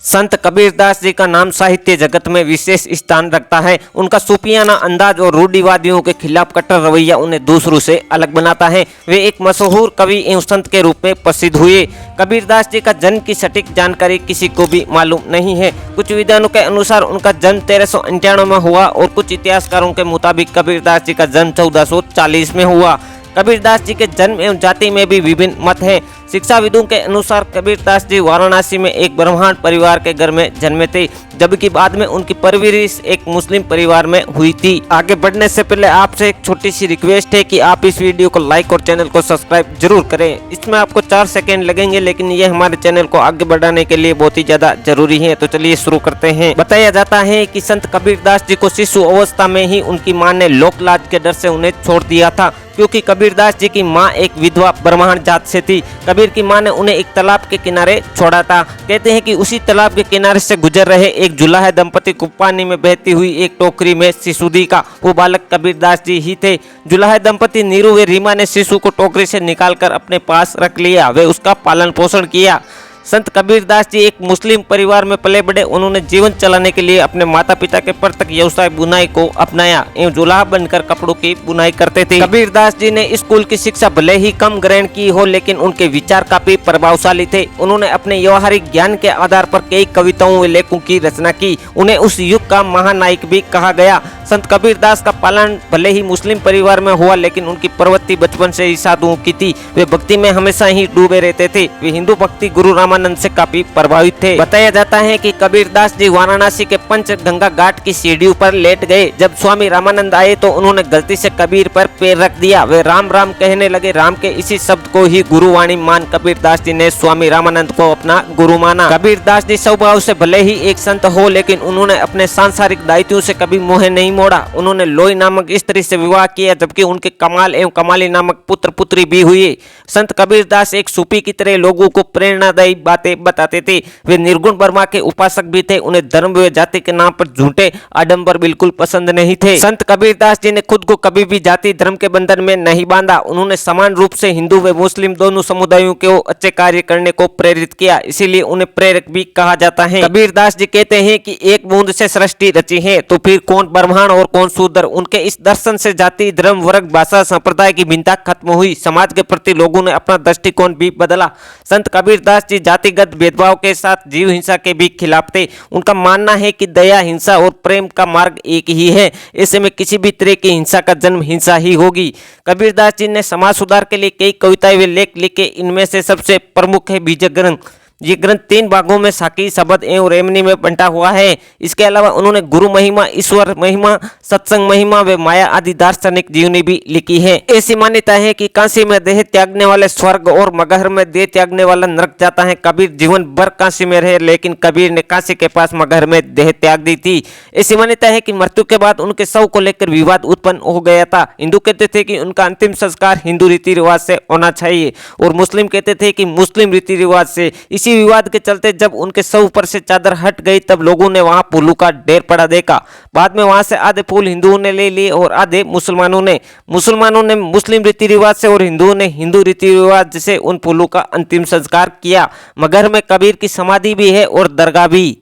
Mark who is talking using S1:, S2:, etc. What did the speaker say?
S1: संत कबीरदास जी का नाम साहित्य जगत में विशेष स्थान रखता है। उनका सूफियाना अंदाज और रूढ़िवादियों के खिलाफ कट्टर रवैया उन्हें दूसरों से अलग बनाता है। वे एक मशहूर कवि एवं संत के रूप में प्रसिद्ध हुए। कबीरदास जी का जन्म की सटीक जानकारी किसी को भी मालूम नहीं है। कुछ विद्वानों के अनुसार उनका जन्म 1391 में हुआ और कुछ इतिहासकारों के मुताबिक कबीरदास जी का जन्म 1440 में हुआ। कबीरदास जी के जन्म एवं जाति में भी विभिन्न मत हैं। शिक्षाविदों के अनुसार कबीरदास जी वाराणसी में एक ब्राह्मण परिवार के घर में जन्मे थे, जबकि बाद में उनकी परवरिश एक मुस्लिम परिवार में हुई थी। आगे बढ़ने से पहले आपसे एक छोटी सी रिक्वेस्ट है कि आप इस वीडियो को लाइक और चैनल को सब्सक्राइब जरूर करें। इसमें आपको 4 सेकंड लगेंगे, लेकिन ये हमारे चैनल को आगे बढ़ाने के लिए बहुत ही ज्यादा जरूरी है। तो चलिए शुरू करते हैं। बताया जाता है कि संत कबीरदास जी को शिशु अवस्था में ही उनकी मां ने लोक लाज के डर से उन्हें छोड़ दिया था, क्योंकि कबीरदास जी की मां एक विधवा ब्राह्मण जात से थी। कबीर की मां ने उन्हें एक तालाब के किनारे छोड़ा था। कहते हैं कि उसी तालाब के किनारे से गुजर रहे एक जुलाहे दंपति को पानी में बहती हुई एक टोकरी में शिशु दिखा। वो बालक कबीरदास जी ही थे। जुलाहे दंपति नीरू व रीमा ने शिशु को टोकरी से निकालकर अपने पास रख लिया। वे उसका पालन पोषण किया। संत कबीरदास जी एक मुस्लिम परिवार में पले बढ़े। उन्होंने जीवन चलाने के लिए अपने माता पिता के प्रत्येक व्यवसाय बुनाई को अपनाया एवं जुलाहा बनकर कपड़ों की बुनाई करते थे। कबीरदास जी ने स्कूल की शिक्षा भले ही कम ग्रहण की हो, लेकिन उनके विचार काफी प्रभावशाली थे। उन्होंने अपने व्यवहारिक ज्ञान के आधार पर कई कविताओं व लेखों की रचना की। उन्हें उस युग का महानायक भी कहा गया। संत कबीरदास का पालन भले ही मुस्लिम परिवार में हुआ, लेकिन उनकी प्रवृत्ति बचपन से ही साधुओं की थी। वे भक्ति में हमेशा ही डूबे रहते थे। वे हिंदू भक्ति गुरु रामानंद से काफी प्रभावित थे। बताया जाता है कि कबीरदास जी वाराणसी के पंचगंगा घाट की सीढ़ियों पर लेट गए। जब स्वामी रामानंद आए तो उन्होंने गलती से कबीर पर पैर रख दिया। वे राम राम कहने लगे। राम के इसी शब्द को ही गुरुवाणी मान कबीरदास जी ने स्वामी रामानंद को अपना गुरु माना। कबीरदास जी स्वभाव से भले ही एक संत हो, लेकिन उन्होंने अपने सांसारिक दायित्वों से कभी मोह नहीं मोड़ा। उन्होंने लोई नामक स्त्री से विवाह किया, जबकि उनके कमाल एवं कमाली नामक पुत्र पुत्री भी हुए। संत कबीरदास एक सूफी की तरह लोगों को प्रेरणादायी बातें बताते थे। वे निर्गुण ब्रह्मा के उपासक भी थे। उन्हें धर्म व जाति के नाम पर झूठे आडंबर बिल्कुल पसंद नहीं थे। संत कबीरदास जी ने खुद को कभी भी जाति धर्म के बंधन में नहीं बांधा। उन्होंने समान रूप से हिंदू व मुस्लिम दोनों समुदायों को अच्छे कार्य करने को प्रेरित किया, इसीलिए उन्हें प्रेरक भी कहा जाता है। कबीरदास जी कहते हैं कि एक बूंद से सृष्टि रची है, तो फिर कौन ब्राह्मण और कौन शूद्र। उनके इस दर्शन से जाति धर्म वर्ग भाषा संप्रदाय की भिन्नता खत्म हुई। समाज के प्रति लोगों ने अपना दृष्टिकोण भी बदला। संत कबीरदास जी जातिगत भेदभाव के साथ जीव हिंसा के भी खिलाफ थे। उनका मानना है कि दया हिंसा और प्रेम का मार्ग एक ही है। ऐसे में किसी भी तरह की हिंसा का जन्म हिंसा ही होगी। कबीरदास जी ने समाज सुधार के लिए कई कविताएं व लेख लिखे। इनमें से सबसे प्रमुख है बीज ग्रंथ। ये ग्रंथ 3 भागों में साकी शब्द एवं रेमनी में बंटा हुआ है। इसके अलावा उन्होंने गुरु महिमा, ईश्वर महिमा, सत्संग महिमा व माया आदि दार्शनिक जीवनी भी लिखी है। ऐसी मान्यता है कि काशी में देह त्यागने वाले स्वर्ग और मगहर में देह त्यागने वाला नरक जाता है। कबीर जीवन भर काशी में रहे, लेकिन कबीर ने काशी के पास मगहर में देह त्याग दी थी। ऐसी मान्यता है कि मृत्यु के बाद उनके शव को लेकर विवाद उत्पन्न हो गया था। हिंदू कहते थे कि उनका अंतिम संस्कार हिंदू रीति रिवाज से होना चाहिए, और मुस्लिम कहते थे कि मुस्लिम रीति रिवाज से। इसी विवाद के चलते जब उनके शव पर से चादर हट गई, तब लोगों ने वहां फूलों का ढेर पड़ा देखा। बाद में वहां से आधे फूल हिंदुओं ने ले लिए और आधे मुसलमानों ने मुस्लिम रीति रिवाज से और हिंदुओं ने हिंदू रीति रिवाज से उन फूलों का अंतिम संस्कार किया। मगर में कबीर की समाधि भी है और दरगाह भी।